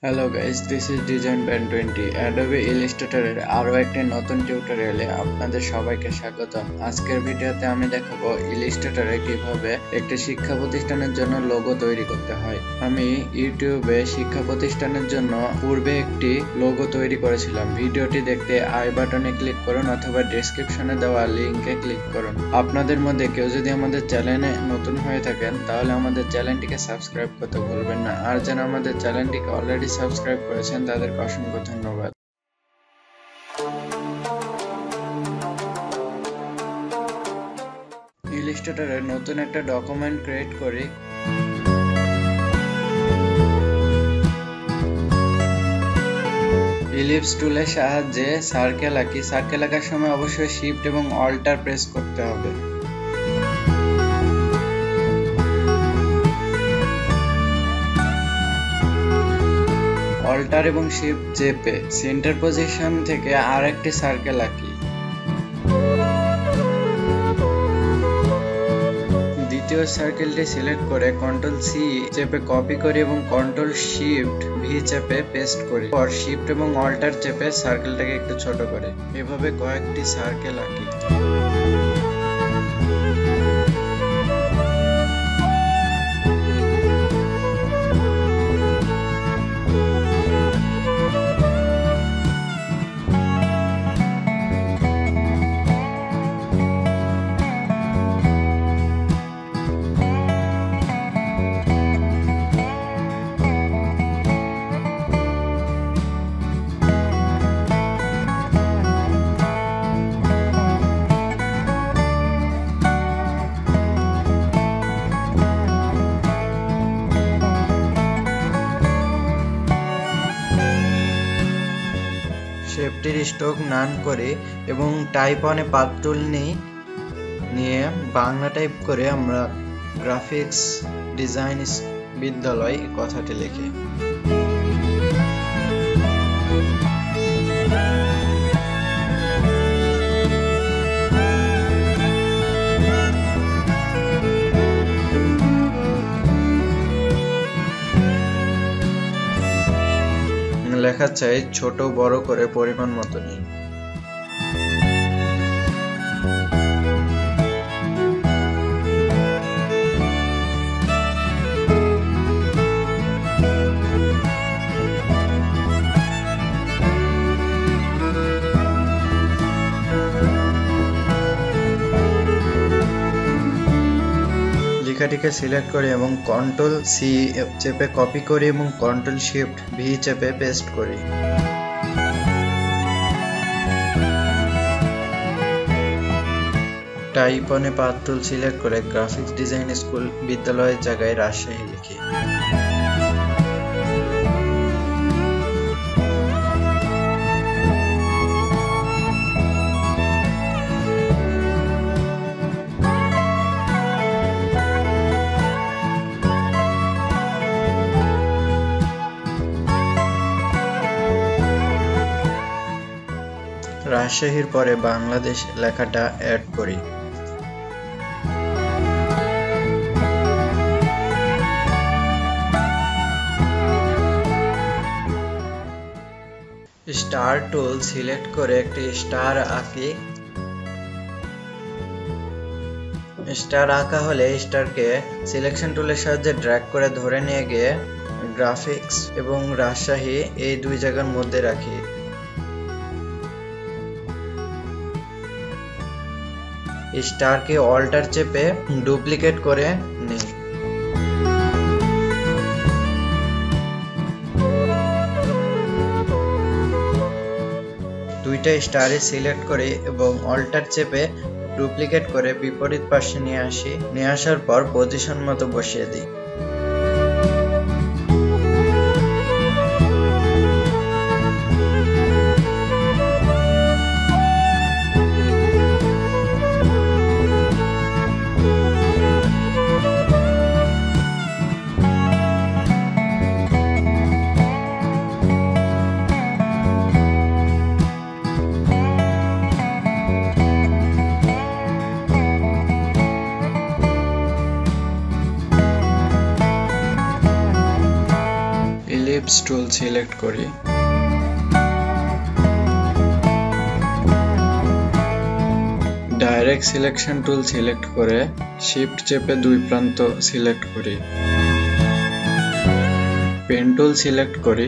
Hello guys, this is design band 20 Adobe ইলাস্ট্রেটরের আরও একটি নতুন টিউটোরিয়ালে আপনাদের সবাইকে স্বাগতম। আজকের ভিডিওতে আমি দেখাবো ইলাস্ট্রেটরে কিভাবে একটি শিক্ষা প্রতিষ্ঠানের জন্য লোগো তৈরি করতে হয়। আমি ইউটিউবে শিক্ষা প্রতিষ্ঠানের জন্য পূর্বে একটি লোগো তৈরি করেছিলাম। ভিডিওটি দেখতে আই বাটনে ক্লিক করুন অথবা ডেসক্রিপশনে দেওয়া লিঙ্কে ক্লিক করুন। আপনাদের মধ্যে কেউ যদি আমাদের চ্যানেলে নতুন হয়ে থাকেন তাহলে আমাদের চ্যানেলটিকে সাবস্ক্রাইব করতে ভুলবেন না, আর যারা আমাদের চ্যানেলটিকে অলরেডি সাবস্ক্রাইব করেছেন তাদেরকে অসংখ্য ধন্যবাদ। ইলাস্ট্রেটরে নতুন একটা ডকুমেন্ট ক্রিয়েট করি। ইলিপস টুলের সাহায্যে সার্কেল আঁকি। সার্কেল আঁকার সময় অবশ্যই শিফট এবং অল্টার প্রেস করতে হবে। অল্টার এবং শিফট চেপে সেন্টার পজিশন থেকে আরেকটি সার্কেল আঁকি। দ্বিতীয় সার্কেলটি সিলেক্ট করে কন্ট্রোল সি চেপে কপি করি এবং কন্ট্রোল শিফট ভি চেপে পেস্ট করি। পর শিফট এবং অল্টার চেপে সার্কেলটাকে একটু ছোট করে এভাবে কয়েকটি সার্কেল আঁকি। শেপটির স্ট্রোক নান করে এবং টাইপ অনে পাথ টুল নিয়ে বাংলা টাইপ করে আমরা গ্রাফিক্স ডিজাইন বিদ্যালয় কথাটি লিখি। লেখা চাই ছোট বড় করে পরিমাণ মতো নিন। লেখাটিকে সিলেক্ট করি এবং কন্ট্রোল সি চেপে কপি করি এবং কন্ট্রোল শিফট ভি চেপে পেস্ট করি। টাইপ অনে পাথ টুল সিলেক্ট করে গ্রাফিক্স ডিজাইন স্কুল বিদ্যালয়ের জায়গায় রাজশাহী লিখি। রাজশাহীর পরে বাংলাদেশ লেখাটা অ্যাড করি। স্টার টুল সিলেক্ট করে একটি স্টার আঁকি। স্টার আঁকা হলে স্টারকে সিলেকশন টুলের সাহায্যে ড্র্যাগ করে ধরে নিয়ে গিয়ে গ্রাফিক্স এবং রাজশাহী এই দুই জায়গার মধ্যে রাখি। স্টারকে অল্টার চেপে ডুপ্লিকেট করে নিই। দুইটা স্টারে সিলেক্ট করি এবং অল্টার চেপে ডুপ্লিকেট করে বিপরীত পাশে নিয়ে আসার পর পজিশন মতো বসিয়ে দিই। টুল সিলেক্ট করি। ডাইরেক্ট সিলেকশন টুল সিলেক্ট করে শিফট চেপে দুই প্রান্ত সিলেক্ট করি। পেন টুল সিলেক্ট করি।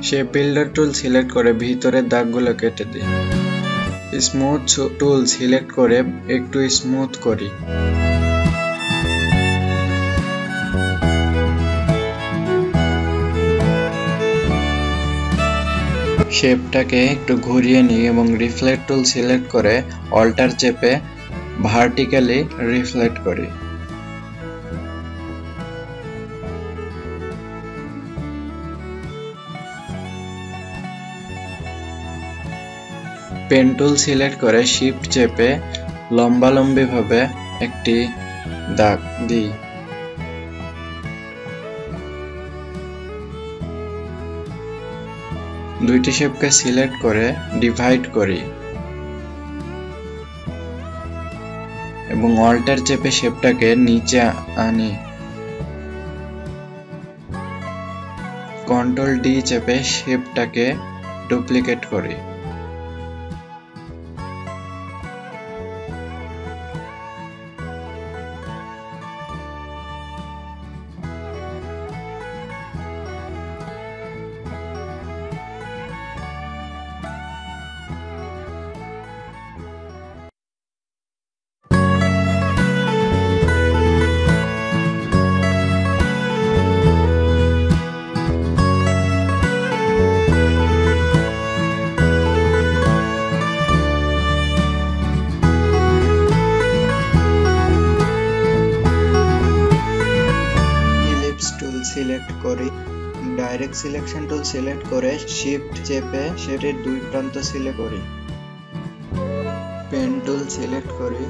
শেপ বিল্ডার টুল সিলেক্ট করে ভিতরের দাগগুলো কেটে দিই। স্মুথ টুল সিলেক্ট করে একটু স্মুথ করি। শেপটাকে একটু ঘুরিয়ে নিই এবং রিফ্লেক্ট টুল সিলেক্ট করে অল্টার চেপে ভার্টিক্যালি রিফ্লেক্ট করি। পেন টুল সিলেক্ট করে শিফট চেপে লম্বালম্বি ভাবে একটি দাগ দিই। দুইটি শেপকে সিলেক্ট করে ডিভাইড করি এবং অল্টার চেপে শেপটাকে নিচে আনি। কন্ট্রোল ডি চেপে শেপটাকে ডুপ্লিকেট করি। সিলেক্ট করি। ডাইরেক্ট সিলেকশন টুল সিলেক্ট করে শিফট চেপে শেপের দুই প্রান্ত সিলেক্ট করি। পেন টুল সিলেক্ট করি।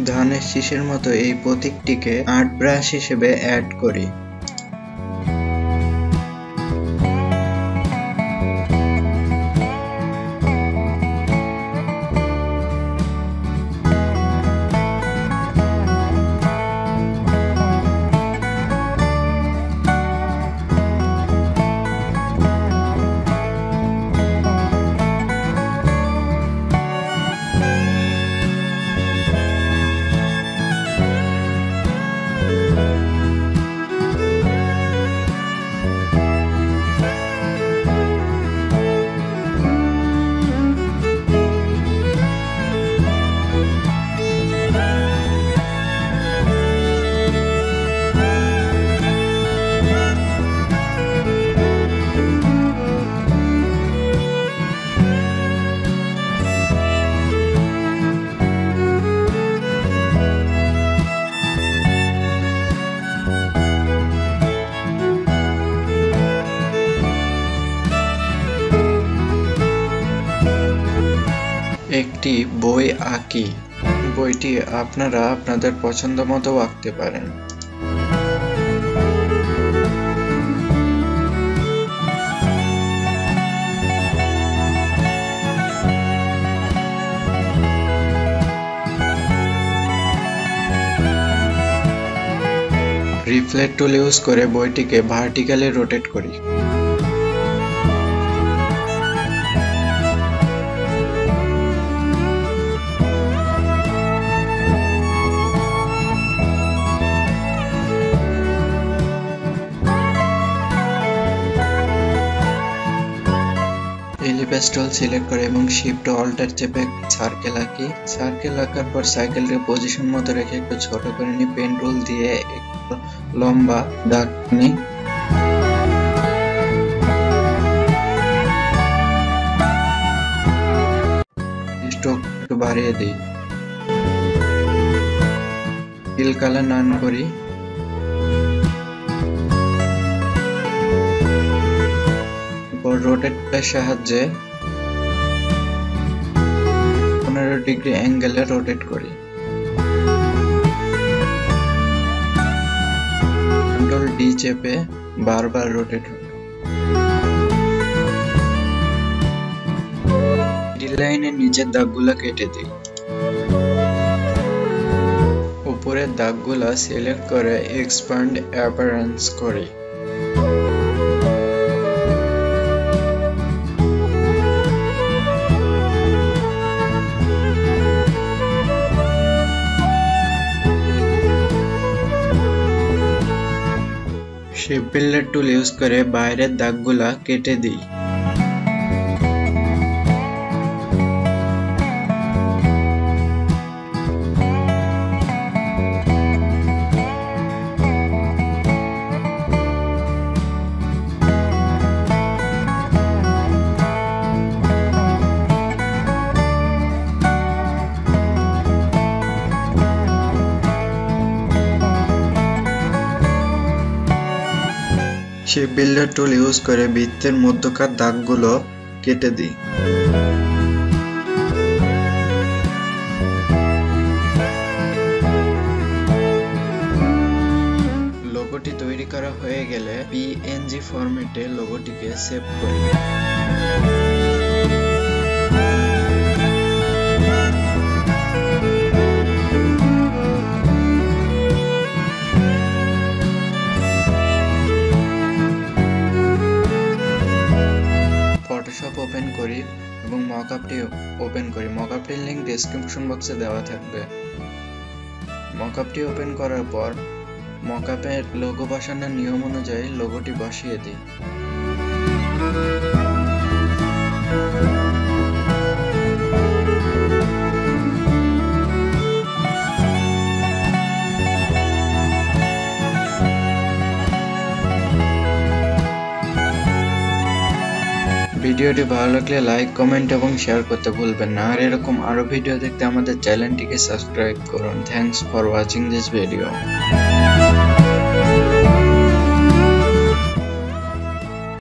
ধানের শীষের মতো এই প্রতীকটিকে আর্ট ব্রাশ হিসেবে অ্যাড করি। একটি বই আঁকি। বইটি আপনারা আপনাদের পছন্দ মতো আঁকতে পারেন। রিফ্লেক্ট টুল ইউজ করে বইটিকে ভার্টিক্যালি রোটেট করি। এলিপস টুল সিলেক্ট করে এবং শিফট অল্টার চেপে সার্কেল আঁকি। সার্কেল আঁকার পর সাইকেলকে পজিশন মতো রেখে একটু ছোট করে নিই। পেন টুল দিয়ে একটু লম্বা দাগ নিই। একটু বাড়িয়ে দিই, ফিল কালার অন করি। এরপর রোটেট এর সাহায্যে 15 ডিগ্রি অ্যাঙ্গেলে রোটেট করি। কন্ট্রোল ডি চেপে বারবার রোটেট হবে। মিডল লাইনের নিচের দাগগুলো কেটে দিই। উপরের দাগগুলো সিলেক্ট করে এক্সপ্যান্ড অ্যাপিয়ারেন্স করি। শেপ বিল্ডার টুল ইউজ করে বাইরের দাগগুলা কেটে দিই। শেপ বিল্ডার টুল ইউজ করে বৃত্তের মধ্যকার দাগগুলো কেটে দিই। লোগোটি তৈরি করা হয়ে গেলে পিএনজি ফরম্যাটে লোগোটিকে সেভ করি। ফটোশপ ওপেন করি এবং মকআপটি ওপেন করি। মকআপটির লিংক ডেসক্রিপশন বক্সে দেওয়া থাকবে। মকআপটি ওপেন করার পর মকআপের লোগো বসানোর নিয়ম অনুযায়ী লোগোটি বসিয়ে দিই। ভিডিওটি ভালো লাগলে লাইক, কমেন্ট এবং শেয়ার করতে ভুলবেন না। আর এরকম আরো ভিডিও দেখতে আমাদের চ্যানেলটিকে সাবস্ক্রাইব করুন। Thanks for watching this video.